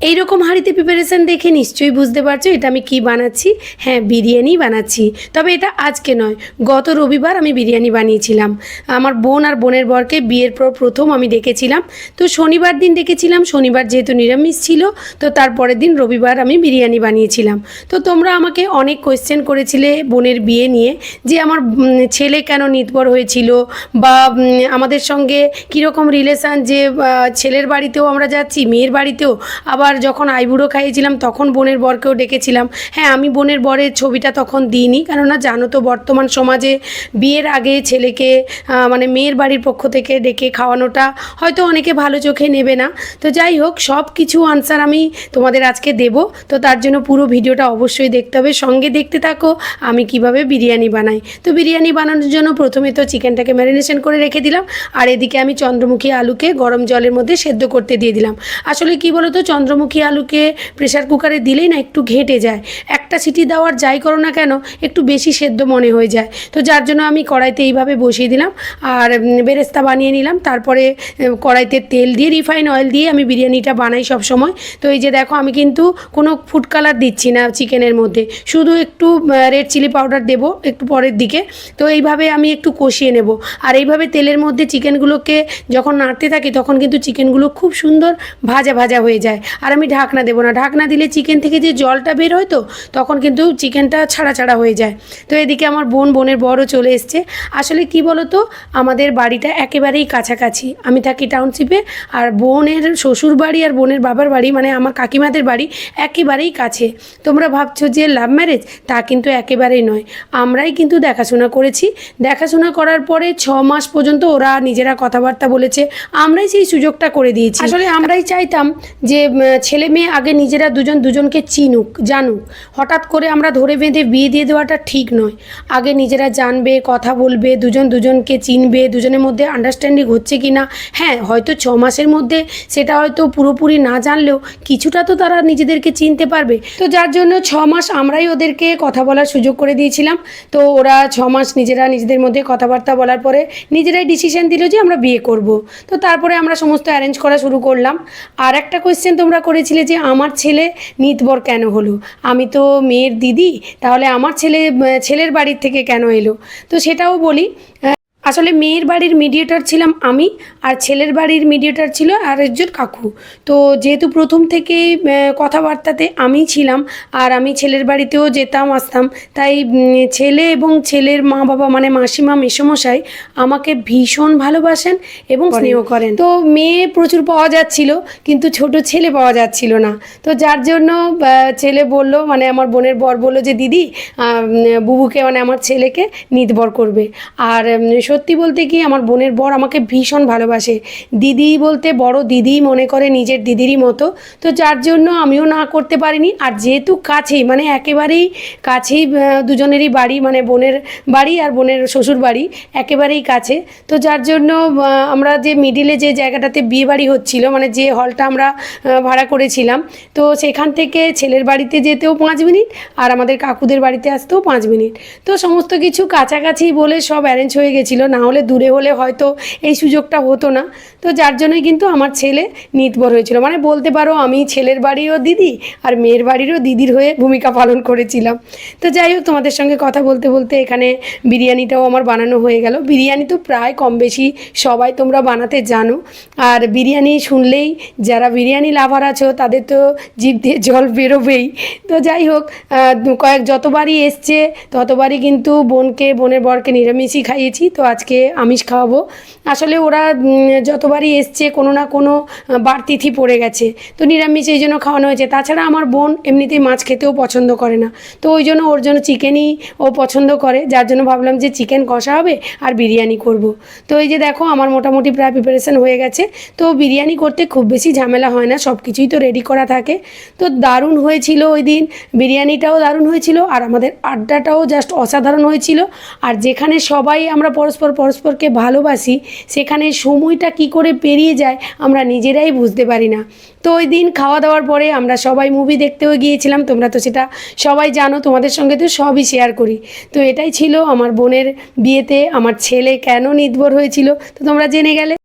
এইরকম হাঁড়িতে প্রিপারেশান দেখে নিশ্চয়ই বুঝতে পারছো এটা আমি কি বানাচ্ছি। হ্যাঁ, বিরিয়ানি বানাচ্ছি। তবে এটা আজকে নয়, গত রবিবার আমি বিরিয়ানি বানিয়েছিলাম। আমার বোন আর বোনের বরকে বিয়ের পর প্রথম আমি ডেকেছিলাম। তো শনিবার দিন ডেকেছিলাম, শনিবার যেহেতু নিরামিষ ছিল, তো তারপরের দিন রবিবার আমি বিরিয়ানি বানিয়েছিলাম। তো তোমরা আমাকে অনেক কোয়েশ্চেন করেছিলে বোনের বিয়ে নিয়ে, যে আমার ছেলে কেন নিতবর হয়েছিল, বা আমাদের সঙ্গে কীরকম রিলেশান, যে ছেলের বাড়িতেও আমরা যাচ্ছি, মেয়ের বাড়িতেও, আবার যখন আইবুড়ো খাইয়েছিলাম তখন বোনের বরকেও ডেকেছিলাম। হ্যাঁ, আমি বোনের বরের ছবিটা তখন দিইনি, কেননা জানো তো বর্তমান সমাজে বিয়ের আগে ছেলেকে মানে মেয়ের বাড়ির পক্ষ থেকে ডেকে খাওয়ানোটা হয়তো অনেকে ভালো চোখে নেবে না। তো যাই হোক, সব কিছু আনসার আমি তোমাদের আজকে দেব। তো তার জন্য পুরো ভিডিওটা অবশ্যই দেখতে হবে, সঙ্গে দেখতে থাকো আমি কিভাবে বিরিয়ানি বানাই। তো বিরিয়ানি বানানোর জন্য প্রথমে তো চিকেনটাকে ম্যারিনেশন করে রেখে দিলাম, আর এদিকে আমি চন্দ্রমুখী আলুকে গরম জলের মধ্যে সেদ্ধ করতে দিয়ে দিলাম। আসলে কি বলো তো, চন্দ্রমুখী আলুকে প্রেশার কুকারে দিলেই না একটু ঘেঁটে যায়, একটা সিটি দেওয়ার যাই করো না কেন একটু বেশি সেদ্ধ মনে হয়ে যায়। তো যার জন্য আমি কড়াইতে এইভাবে বসিয়ে দিলাম আর বেরেস্তা বানিয়ে নিলাম। তারপরে কড়াইতে তেল দিয়ে, রিফাইন অয়েল দিয়ে আমি বিরিয়ানিটা বানাই সব সময়। তো এই যে দেখো, আমি কিন্তু কোনো ফুড কালার দিচ্ছি না চিকেনের মধ্যে, শুধু একটু রেড চিলি পাউডার দেবো একটু পরের দিকে। তো এইভাবে আমি একটু কষিয়ে নেব, আর এইভাবে তেলের মধ্যে চিকেনগুলোকে যখন নাড়তে থাকি তখন কিন্তু চিকেনগুলো খুব সুন্দর ভাজা ভাজা হয়ে যায়। আর আমি ঢাকনা দেবো না, ঢাকনা দিলে চিকেন থেকে যে জলটা বের হয় তো তখন কিন্তু চিকেনটা ছাড়া ছাড়া হয়ে যায়। তো এদিকে আমার বোনের বরও চলে এসছে। আসলে কি বলো তো, আমাদের বাড়িটা একেবারেই কাছাকাছি, আমি থাকি টাউনশিপে, আর বোনের শ্বশুর বাড়ি আর বোনের বাবার বাড়ি মানে আমার কাকিমাদের বাড়ি একেবারেই কাছে। তোমরা ভাবছো যে লাভ ম্যারেজ, তা কিন্তু একেবারেই নয়, আমরাই কিন্তু দেখাশোনা করেছি। দেখাশোনা করার পরে 6 মাস পর্যন্ত ওরা নিজেরা কথাবার্তা বলেছে, আমরাই সেই সুযোগটা করে দিয়েছি। আসলে আমরাই চাইতাম যে ছেলে মেয়ে আগে নিজেরা দুজনকে চিনুক, জানুক। হঠাৎ করে আমরা ধরে বেঁধে বিয়ে দিয়ে দেওয়াটা ঠিক নয়। আগে নিজেরা জানবে, কথা বলবে, দুজনকে চিনবে, দুজনের মধ্যে আন্ডারস্ট্যান্ডিং হচ্ছে কি না। হ্যাঁ, হয়তো 6 মাসের মধ্যে সেটা হয়তো পুরোপুরি না জানলেও কিছুটা তো তারা নিজেদেরকে চিনতে পারবে। তো যার জন্য 6 মাস আমরাই ওদেরকে কথা বলার সুযোগ করে দিয়েছিলাম। তো ওরা 6 মাস নিজেরা নিজেদের মধ্যে কথাবার্তা বলার পরে নিজেরাই ডিসিশন দিল যে আমরা বিয়ে করব। তো তারপরে আমরা সমস্ত অ্যারেঞ্জ করা শুরু করলাম। আর একটা কোয়েশ্চেন তোমরা করেছিলে যে আমার ছেলে নিতবর কেন হলো, আমি তো মেয়ের দিদি, তাহলে আমার ছেলের বাড়ির থেকে কেন এলো। তো সেটাও বলি। আসলে মেয়ের বাড়ির মিডিয়েটর ছিলাম আমি, আর ছেলের বাড়ির মিডিয়েটর ছিল আরেকজন কাকু। তো যেহেতু প্রথম থেকেই কথাবার্তাতে আমি ছিলাম, আর আমি ছেলের বাড়িতেও যেতাম আসতাম, তাই ছেলে এবং ছেলের মা বাবা মানে মাসিমা মেসোমশাই আমাকে ভীষণ ভালোবাসেন এবং স্নেহ করেন। তো মেয়ে প্রচুর পাওয়া যাচ্ছিল, কিন্তু ছোট ছেলে পাওয়া যাচ্ছিল না। তো যার জন্য ছেলে বলল, মানে আমার বোনের বর বললো যে দিদি বুবুকে মানে আমার ছেলেকে নিতবর করবে। আর সত্যি বলতে কি, আমার বোনের বর আমাকে ভীষণ ভালোবাসে, দিদি বলতে বড় দিদি মনে করে, নিজের দিদিরই মতো। তো যার জন্য আমিও না করতে পারিনি। আর যেহেতু কাছেই, মানে একেবারেই কাছেই দুজনেরই বাড়ি, মানে বোনের বাড়ি আর বোনের শ্বশুর বাড়ি একেবারেই কাছে। তো যার জন্য আমরা যে মিডিলে যে জায়গাটাতে বিয়ে বাড়ি হচ্ছিল, মানে যে হলটা আমরা ভাড়া করেছিলাম, তো সেখান থেকে ছেলের বাড়িতে যেতেও 5 মিনিট, আর আমাদের কাকুদের বাড়িতে আসতেও 5 মিনিট। তো সমস্ত কিছু কাছাকাছি বলে সব অ্যারেঞ্জ হয়ে গেছিলো, না হলে দূরে হলে হয়তো এই সুযোগটা হতো না। তো যার জন্যই কিন্তু আমার ছেলে নিতবর হয়েছিল, মানে বলতে পারো আমি ছেলের বাড়িরও দিদি আর মেয়ের বাড়িরও দিদির হয়ে ভূমিকা পালন করেছিলাম। তো যাই হোক, তোমাদের সঙ্গে কথা বলতে বলতে এখানে বিরিয়ানিটাও আমার বানানো হয়ে গেল। বিরিয়ানি তো প্রায় কম বেশি সবাই তোমরা বানাতে জানো, আর বিরিয়ানি শুনলেই যারা বিরিয়ানি লাভার আছো তাদের তো জিভ দিয়ে জল বেরোবেই। তো যাই হোক, যতবারই এসছে ততবারই কিন্তু বোনের বরকে নিরামিষই খাইয়েছি, তো আজকে আমিষ খাওয়াবো। আসলে ওরা যতবারই এসছে কোনো না কোনো বার তিথি পড়ে গেছে, তো নিরামিষ এই জন্য খাওয়ানো হয়েছে। তাছাড়া আমার বোন এমনিতেই মাছ খেতেও পছন্দ করে না, তো ওই জন্য ওর জন্য চিকেনই ও পছন্দ করে, যার জন্য ভাবলাম যে চিকেন কষা হবে আর বিরিয়ানি করব। তো এই যে দেখো, আমার মোটামুটি প্রায় প্রিপারেশান হয়ে গেছে। তো বিরিয়ানি করতে খুব বেশি ঝামেলা হয় না, সব কিছুই তো রেডি করা থাকে। তো দারুণ হয়েছিল ওই দিন, বিরিয়ানিটাও দারুণ হয়েছিল, আর আমাদের আড্ডাটাও জাস্ট অসাধারণ হয়েছিল। আর যেখানে সবাই আমরা পরস্পরকে ভালোবাসি, সেখানে সময়টা কি করে পেরিয়ে যায় আমরা নিজেরাই বুঝতে পারি না। তো ওই দিন খাওয়া দাওয়ার পরে আমরা সবাই মুভি দেখতেও গিয়েছিলাম, তোমরা তো সেটা সবাই জানো, তোমাদের সঙ্গে তো সবই শেয়ার করি। তো এটাই ছিল আমার বোনের বিয়েতে আমার ছেলে কেন নিতবর হয়েছিল, তো তোমরা জেনে গেলে।